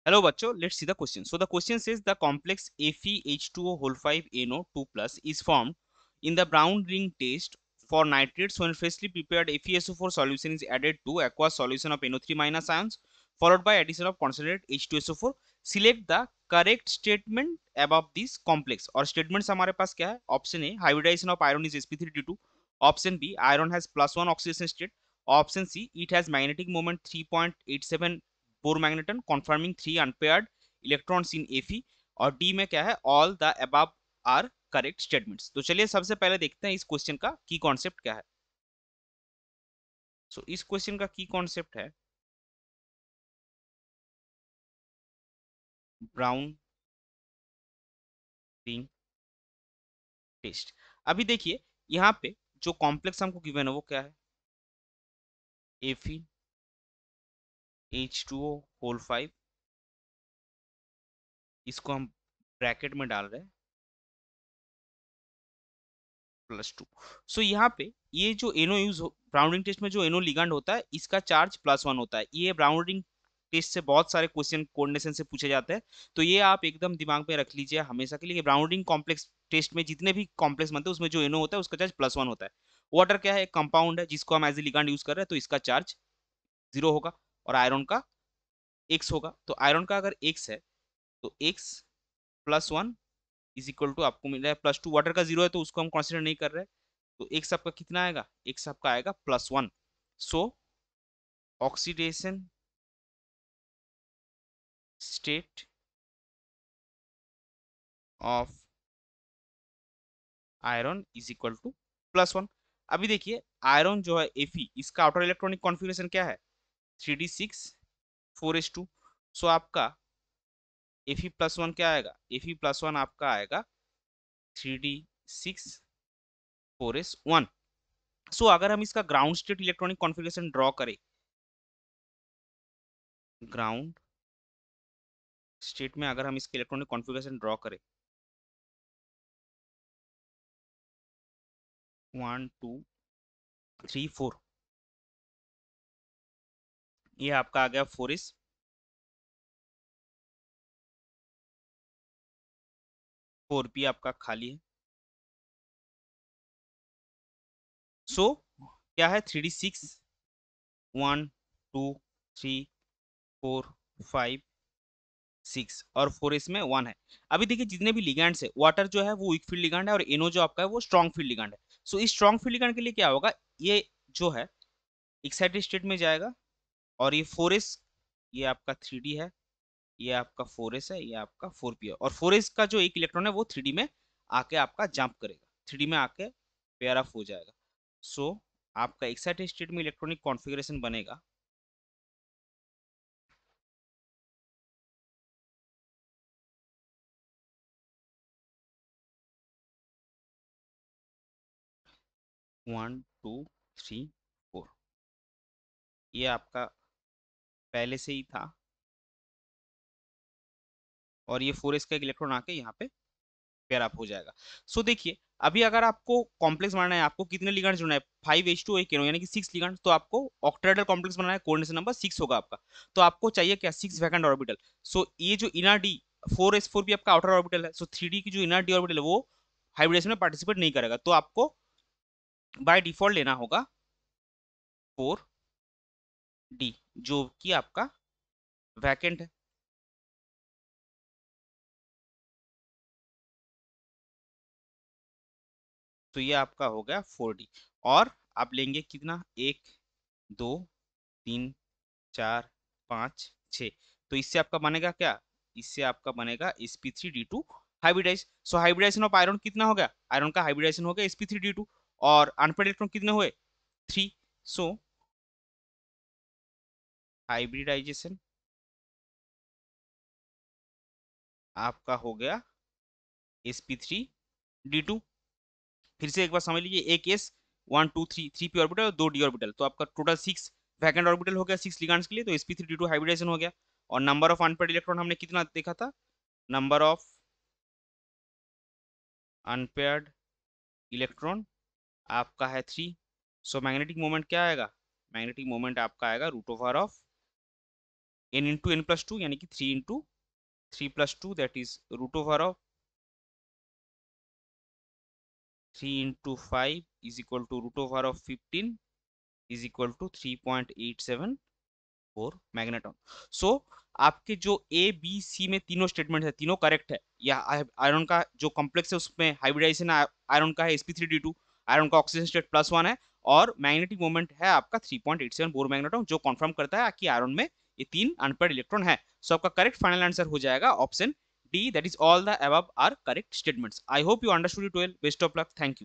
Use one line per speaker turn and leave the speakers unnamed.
Hello bachcho, let's see the question. So the question says the complex FeH2O5NO2+ is formed in the brown ring test for nitrates when freshly prepared FeSO4 solution is added to aqueous solution of NO3 minus ions followed by addition of concentrated H2SO4. Select the correct statement above this complex. और statements हमारे पास क्या है? Option A, hybridization of iron is sp3d2. Option B, iron has +1 oxidation state. Option C, it has magnetic moment 3.87 Bohr magneton confirming 3 unpaired electrons in Fe। और D में क्या है? All the above are correct statements. तो चलिए सबसे पहले देखते हैं इस क्वेश्चन का की कॉन्सेप्ट क्या है। सो इस क्वेश्चन का की कॉन्सेप्ट है ब्राउन रिंग टेस्ट। अभी देखिए यहाँ पे जो कॉम्प्लेक्स हमको गिवन है वो क्या है? FeH2O5। इसको हम ब्रैकेट में डाल रहे हैं +2। सो यहाँ पे ये जो एनो यूज ब्राउन रिंग टेस्ट में जो एनो लिगैंड होता है इसका चार्ज +1 होता है। ये ब्राउन रिंग टेस्ट से बहुत सारे क्वेश्चन कोऑर्डिनेशन से पूछे जाते हैं, तो ये आप एकदम दिमाग में रख लीजिए हमेशा के लिए। ब्राउन रिंग कॉम्प्लेक्स टेस्ट में जितने भी कॉम्प्लेक्स बनते हैं उसमें जो एनो होता है उसका चार्ज +1 होता है। वाटर क्या है? एक कंपाउंड है जिसको हम एज ए लिगैंड यूज कर रहे हैं, तो इसका चार्ज 0 होगा। और आयरन का x होगा। तो आयरन का अगर x है तो x +1 इज इक्वल टू आपको मिल रहा है +2। वाटर का 0 है तो उसको हम कंसिडर नहीं कर रहे हैं, तो x आपका कितना आएगा? x आपका आएगा +1। So oxidation state of iron is equal to +1। अभी देखिए आयरन जो है Fe, इसका आउटर इलेक्ट्रॉनिक कॉन्फ़िगरेशन क्या है? 3d6 4s2। सो आपका Fe+1 क्या आएगा? Fe+1 आपका आएगा 3d6 4s1। सो अगर हम इसका ground state electronic configuration draw करें, ग्राउंड स्टेट में अगर हम इसके इलेक्ट्रॉनिक कॉन्फ़िगरेशन ड्रॉ करें 1 2 3 4, ये आपका आ गया 4s 4p आपका खाली है। सो क्या है? 3d6 1 2 3 4 5 6 और 4s में 1 है। अभी देखिए जितने भी लिगैंड्स है, वाटर जो है वो वीक फील्ड लिगैंड है और एनो जो आपका है वो स्ट्रॉन्ग फील्ड लिगैंड है। सो इस स्ट्रॉन्ग फील्ड लिगैंड के लिए क्या होगा? ये जो है एक्साइटेड स्टेट में जाएगा और ये 4s, ये आपका 3d है, ये आपका 4s है, ये आपका 4p है। और 4s का जो एक इलेक्ट्रॉन है वो 3d में आके आपका जंप करेगा, 3d में आके पेयर अप हो जाएगा। सो आपका एक्साइटेड स्टेट में इलेक्ट्रॉनिक कॉन्फ़िगरेशन बनेगा 1 2 3 4। ये आपका पहले से ही था और ये 4s का एक इलेक्ट्रॉन आके यहाँ पे पेयर अप हो जाएगा। सो देखिए अभी अगर आपको कॉम्प्लेक्स बनाना है, आपको कितने लिगैंड जोड़ना है? 5H2 एक यानी कि 6 लिगैंड। तो आपको ऑक्टेहेड्रल कॉम्प्लेक्स बनाना है, कोऑर्डिनेशन नंबर 6 होगा आपका। तो आपको चाहिए क्या? 6 वैकेंट ऑर्बिटल। सो ये जो इनर डी 4s4 भी आपका आउटर ऑर्बिटल है, सो 3d की जो इनर डी ऑर्बिटल है वो हाइब्रिडेशन में पार्टिसिपेट नहीं करेगा, तो आपको बाय डिफॉल्ट लेना होगा 4d जो कि आपका वैकेंट है। तो ये आपका हो गया 4d। और आप लेंगे कितना? 1 2 3 4 5 6। तो इससे आपका बनेगा क्या? इससे आपका बनेगा sp3d2 hybridize. So hybridization of iron कितना हो गया? आयरन का हाइब्रिडाइजेशन हो गया sp3d2। और अनपेयर्ड इलेक्ट्रॉन कितने हुए? 3। सो हाइब्रिडाइजेशन आपका हो गया sp3d2। फिर से एक बार समझ लीजिए, एक s 1 2 3 3p ऑर्बिटल और 2d ऑर्बिटल, तो आपका टोटल 6 वैकेंट ऑर्बिटल हो गया 6 लिगैंड्स के लिए, तो sp3d2 हाइब्रिडाइजेशन हो गया। और नंबर ऑफ अनपेयर्ड इलेक्ट्रॉन हमने कितना देखा था? नंबर ऑफ अनपेयर्ड इलेक्ट्रॉन आपका है 3। सो मैग्नेटिक मोमेंट क्या आएगा? मैग्नेटिक मोमेंट आपका आएगा √of n into n plus two यानी कि 3 into 3 plus 2 that is root over of 3 into 5 is equal to root over of 15 is equal to 3.874 magneton. So आपके जो ए बी सी में तीनों स्टेटमेंट है, तीनों करेक्ट है। या आयरन का जो कॉम्प्लेक्स है उसमें हाइब्रिडाइजेशन आयरन का है sp3d2, आयरन का ऑक्सीजन स्टेट +1 है, और मैग्नेटिक मोमेंट है आपका 3.87 बोर मैग्नेटॉन, जो कंफर्म करता है कि आयरन में ये 3 अनपेयर्ड इलेक्ट्रॉन है। सो आपका करेक्ट फाइनल आंसर हो जाएगा option D, that is all the above are correct statements. I hope you understood it well. Best of luck, thank you.